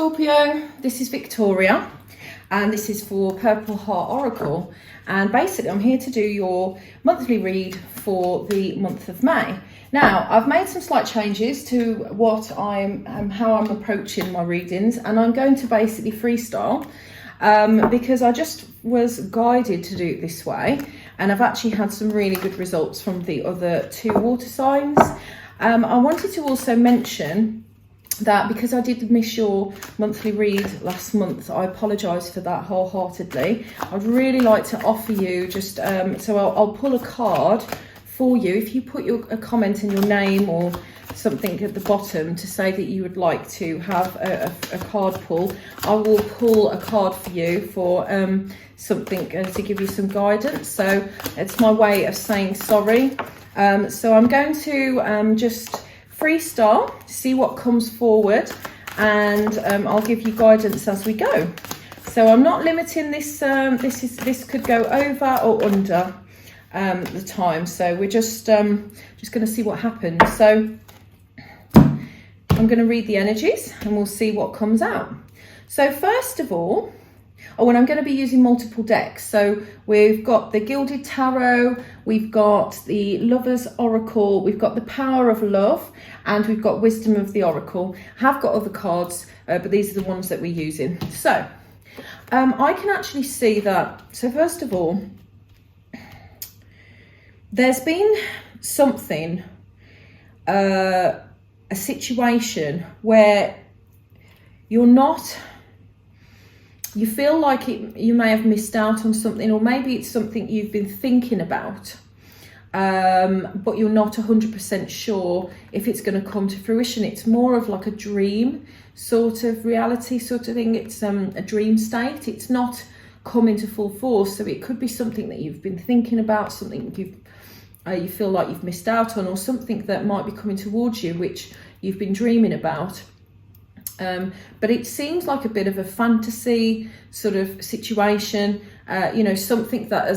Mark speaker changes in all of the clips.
Speaker 1: Scorpio, this is Victoria and this is for Purple Heart Oracle, and basically I'm here to do your monthly read for the month of May. Now I've made some slight changes to what how I'm approaching my readings, and I'm going to basically freestyle because I just was guided to do it this way, and I've actually had some really good results from the other two water signs. I wanted to also mention that because I did miss your monthly read last month, I apologise for that wholeheartedly. I'd really like to offer you just, so I'll pull a card for you. If you put a comment in your name or something at the bottom to say that you would like to have a card pull, I will pull a card for you for something to give you some guidance. So it's my way of saying sorry. So I'm going to just freestyle, see what comes forward, and I'll give you guidance as we go. So I'm not limiting this. This could go over or under the time. So we're just going to see what happens. So I'm going to read the energies and we'll see what comes out. So first of all, and I'm going to be using multiple decks. So we've got the Gilded Tarot, we've got the Lover's Oracle, we've got the Power of Love, and we've got Wisdom of the Oracle. I have got other cards, but these are the ones that we're using. So I can actually see that. So first of all, there's been something, a situation where you feel like you may have missed out on something, or maybe it's something you've been thinking about, but you're not 100% sure if it's going to come to fruition. It's more of like a dream sort of reality sort of thing. It's a dream state. It's not coming to full force. So it could be something that you've been thinking about, something you feel like you've missed out on, or something that might be coming towards you, which you've been dreaming about. But it seems like a bit of a fantasy sort of situation, something that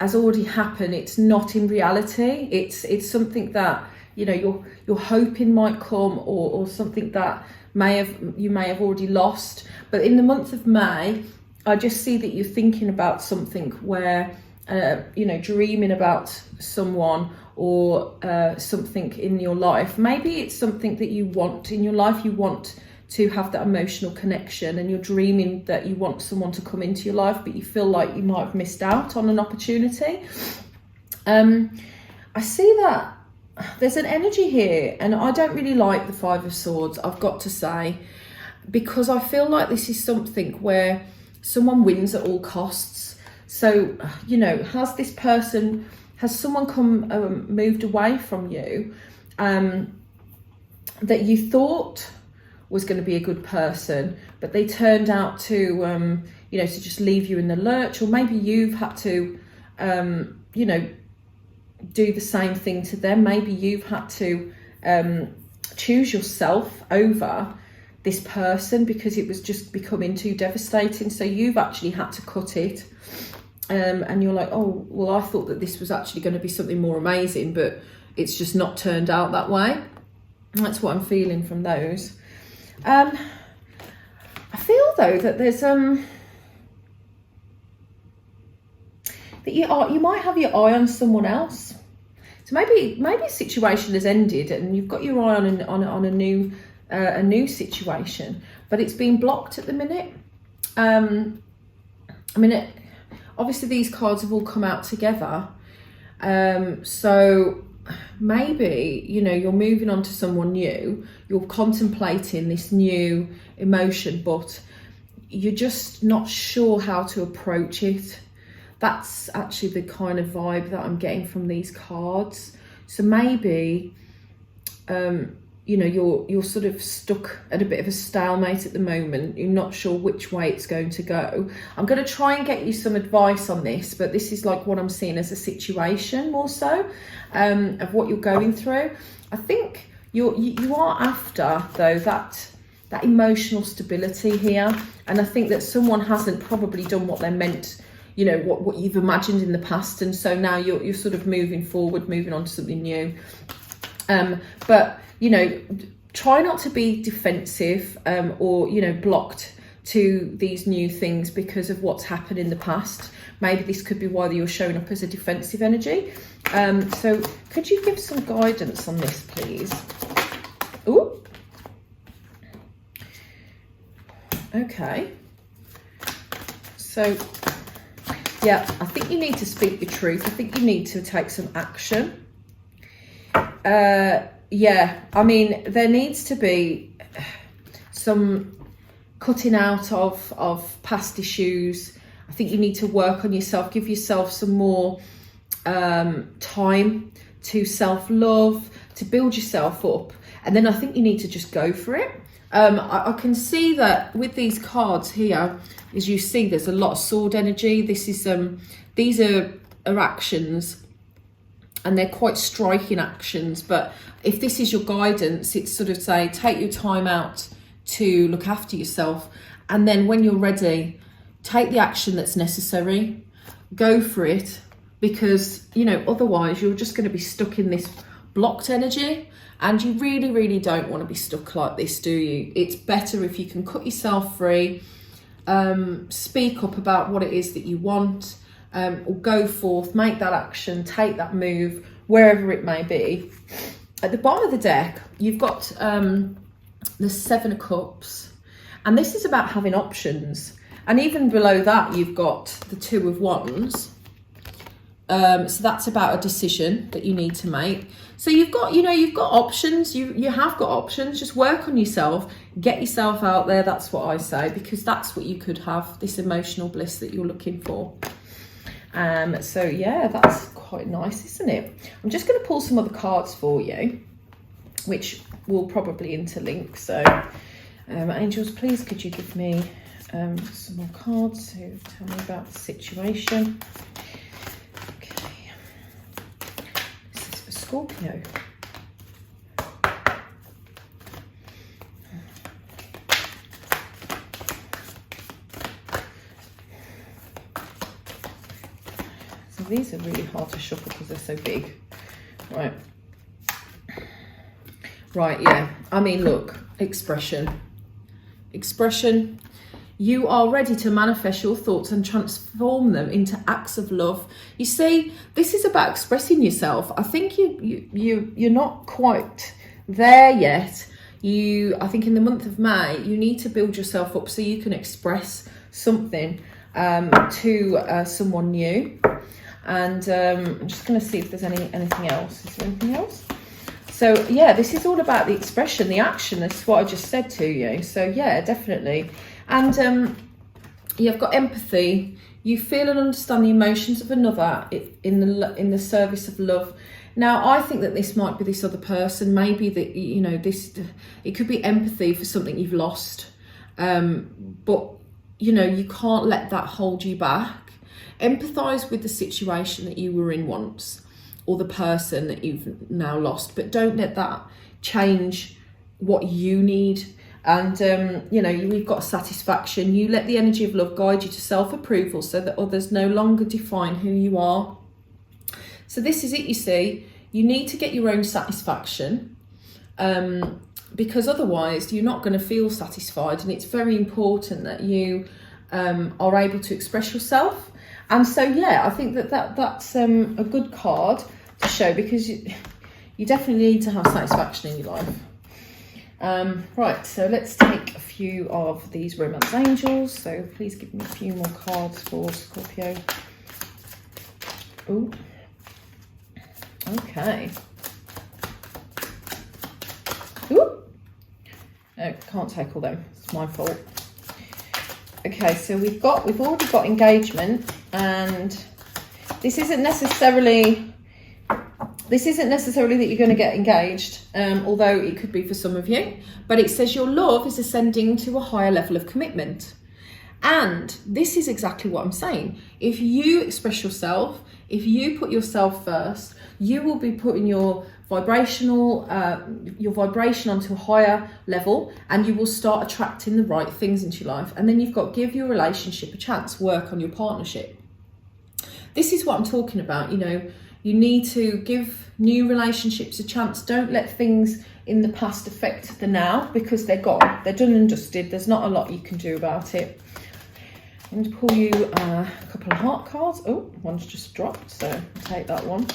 Speaker 1: has already happened. It's not in reality. It's something that you're hoping might come, or something that you may have already lost. But in the month of May, I just see that you're thinking about something where dreaming about someone or something in your life. Maybe it's something that you want in your life. You want to have that emotional connection, and you're dreaming that you want someone to come into your life, but you feel like you might have missed out on an opportunity. I see that there's an energy here, and I don't really like the Five of Swords, I've got to say, because I feel like this is something where someone wins at all costs. So, has someone come, moved away from you, that you thought was going to be a good person, but they turned out to to just leave you in the lurch, or maybe you've had to do the same thing to them. Maybe you've had to choose yourself over this person because it was just becoming too devastating, so you've actually had to cut it, and you're like, oh well, I thought that this was actually going to be something more amazing, but it's just not turned out that way. That's what I'm feeling from those. I feel though that there's that you might have your eye on someone else. So maybe a situation has ended and you've got your eye on a new situation, but it's been blocked at the minute. Obviously these cards have all come out together, so maybe you're moving on to someone new, you're contemplating this new emotion, but you're just not sure how to approach it. That's actually the kind of vibe that I'm getting from these cards. So maybe you're sort of stuck at a bit of a stalemate at the moment. You're not sure which way it's going to go. I'm going to try and get you some advice on this, but this is like what I'm seeing as a situation more so, of what you're going through. I think you are after though that emotional stability here, and I think that someone hasn't probably done what they're meant, what you've imagined in the past, and so now you're sort of moving forward, moving on to something new. But try not to be defensive or, you know, blocked to these new things because of what's happened in the past. Maybe this could be why you're showing up as a defensive energy. So could you give some guidance on this, please? Ooh. Okay. So, yeah, I think you need to speak your truth. I think you need to take some action. Yeah, I mean, there needs to be some cutting out of past issues. I think you need to work on yourself, give yourself some more time to self-love, to build yourself up. And then I think you need to just go for it. I can see that with these cards here, as you see, there's a lot of sword energy. This is these are actions, and they're quite striking actions. But if this is your guidance, it's sort of say, take your time out to look after yourself. And then when you're ready, take the action that's necessary, go for it, because, you know, otherwise you're just going to be stuck in this blocked energy. And you really, really don't want to be stuck like this, do you? It's better if you can cut yourself free, speak up about what it is that you want, or go forth, make that action, take that move, wherever it may be. At the bottom of the deck, you've got the Seven of Cups, and this is about having options. And even below that, you've got the Two of Wands. So that's about a decision that you need to make. So you've got, you know, you've got options. You have got options. Just work on yourself, get yourself out there. That's what I say, because that's what you could have, this emotional bliss that you're looking for. So yeah, that's quite nice, isn't it? I'm just going to pull some other cards for you, which will probably interlink. So angels, please, could you give me some more cards to tell me about the situation? Scorpio. So these are really hard to shuffle because they're so big. Right. Right, yeah. I mean, look, expression. Expression. You are ready to manifest your thoughts and transform them into acts of love. You see, this is about expressing yourself. I think you're not quite there yet. I think in the month of May, you need to build yourself up so you can express something to someone new. And I'm just going to see if there's anything else. Is there anything else? So yeah, this is all about the expression, the action. That's what I just said to you. So yeah, definitely. And you've got empathy. You feel and understand the emotions of another in the service of love. Now, I think that this might be this other person. Maybe that, you know, it could be empathy for something you've lost. But, you know, you can't let that hold you back. Empathise with the situation that you were in once, or the person that you've now lost. But don't let that change what you need. And, you know, we've got satisfaction. You let the energy of love guide you to self-approval so that others no longer define who you are. So this is it, you see. You need to get your own satisfaction because otherwise you're not going to feel satisfied. And it's very important that you are able to express yourself. And so, yeah, I think that's a good card to show, because you definitely need to have satisfaction in your life. Right, so let's take a few of these romance angels. So please give me a few more cards for Scorpio. Oh, okay. Ooh. No, can't take all them. It's my fault. Okay, so we've already got engagement, and this isn't necessarily that you're going to get engaged, although it could be for some of you. But it says your love is ascending to a higher level of commitment. And this is exactly what I'm saying. If you express yourself, if you put yourself first, you will be putting your vibration onto a higher level, and you will start attracting the right things into your life. And then you've got to give your relationship a chance, work on your partnership. This is what I'm talking about, you know. You need to give new relationships a chance. Don't let things in the past affect the now, because they're gone. They're done and dusted. There's not a lot you can do about it. I'm going to pull you a couple of heart cards. Oh, one's just dropped, so I'll take that one.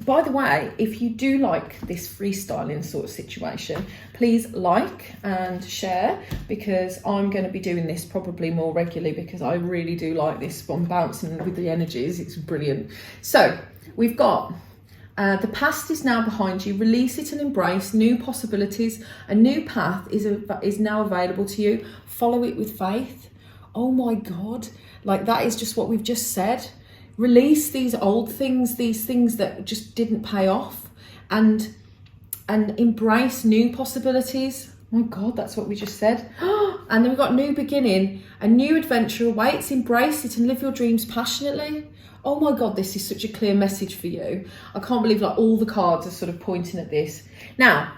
Speaker 1: By the way, if you do like this freestyling sort of situation, please like and share, because I'm going to be doing this probably more regularly, because I really do like this. I'm bouncing with the energies. It's brilliant. So we've got the past is now behind you. Release it and embrace new possibilities. A new path is now available to you. Follow it with faith. Oh my God, like that is just what we've just said. Release these old things, these things that just didn't pay off, and embrace new possibilities. Oh my God, that's what we just said. And then we've got new beginning. A new adventure awaits. Embrace it and live your dreams passionately. Oh my God, this is such a clear message for you. I can't believe like all the cards are sort of pointing at this. Now,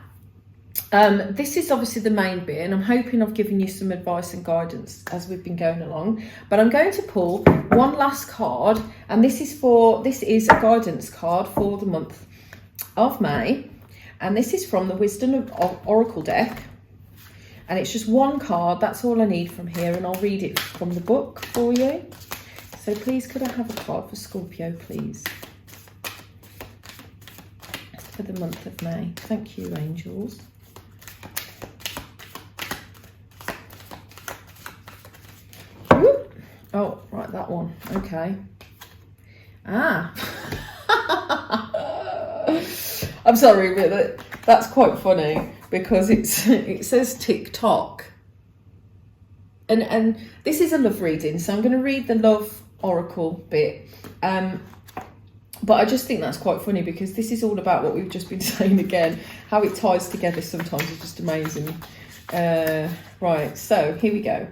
Speaker 1: this is obviously the main bit, and I'm hoping I've given you some advice and guidance as we've been going along. But I'm going to pull one last card, and this is a guidance card for the month of May, and this is from the Wisdom of Oracle deck, and it's just one card. That's all I need from here, and I'll read it from the book for you. So please, could I have a card for Scorpio, please, for the month of May? Thank you, angels. Oh, right, that one. Okay. Ah. I'm sorry, but that's quite funny, because it says TikTok. And this is a love reading, so I'm going to read the love oracle bit. But I just think that's quite funny, because this is all about what we've just been saying again. How it ties together sometimes is just amazing. Right, so here we go.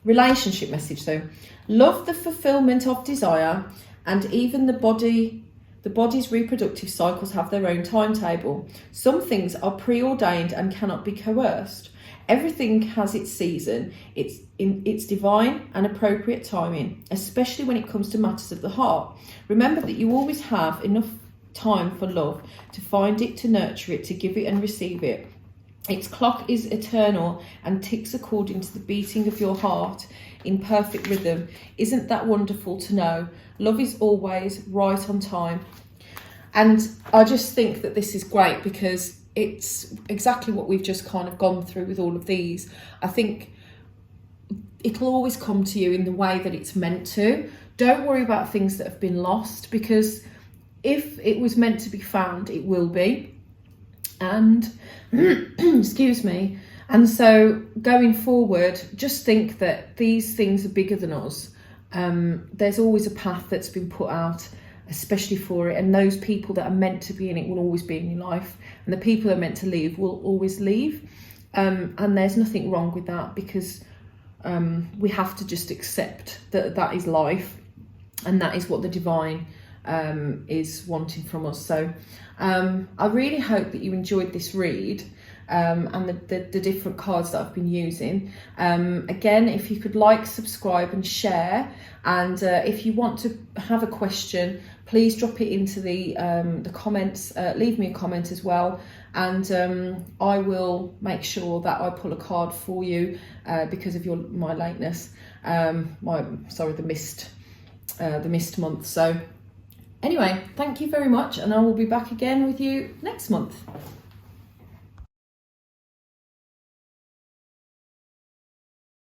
Speaker 1: Relationship message though. Love the fulfillment of desire, and even the body's reproductive cycles have their own timetable. Some things are preordained and cannot be coerced. Everything has its season, its divine and appropriate timing, especially when it comes to matters of the heart. Remember that you always have enough time for love, to find it, to nurture it, to give it and receive it. Its clock is eternal and ticks according to the beating of your heart in perfect rhythm. Isn't that wonderful to know? Love is always right on time. And I just think that this is great, because it's exactly what we've just kind of gone through with all of these. I think it'll always come to you in the way that it's meant to. Don't worry about things that have been lost, because if it was meant to be found, it will be. And excuse me. And so going forward, just think that these things are bigger than us. There's always a path that's been put out, especially for it, and those people that are meant to be in it will always be in your life, and the people that are meant to leave will always leave. And there's nothing wrong with that, because we have to just accept that that is life, and that is what the divine is wanting from us. So I really hope that you enjoyed this read, and the different cards that I've been using. Again, if you could like, subscribe and share, and if you want to have a question, please drop it into the comments. Leave me a comment as well, and I will make sure that I pull a card for you because of my lateness. The missed month. So anyway, thank you very much, and I will be back again with you next month.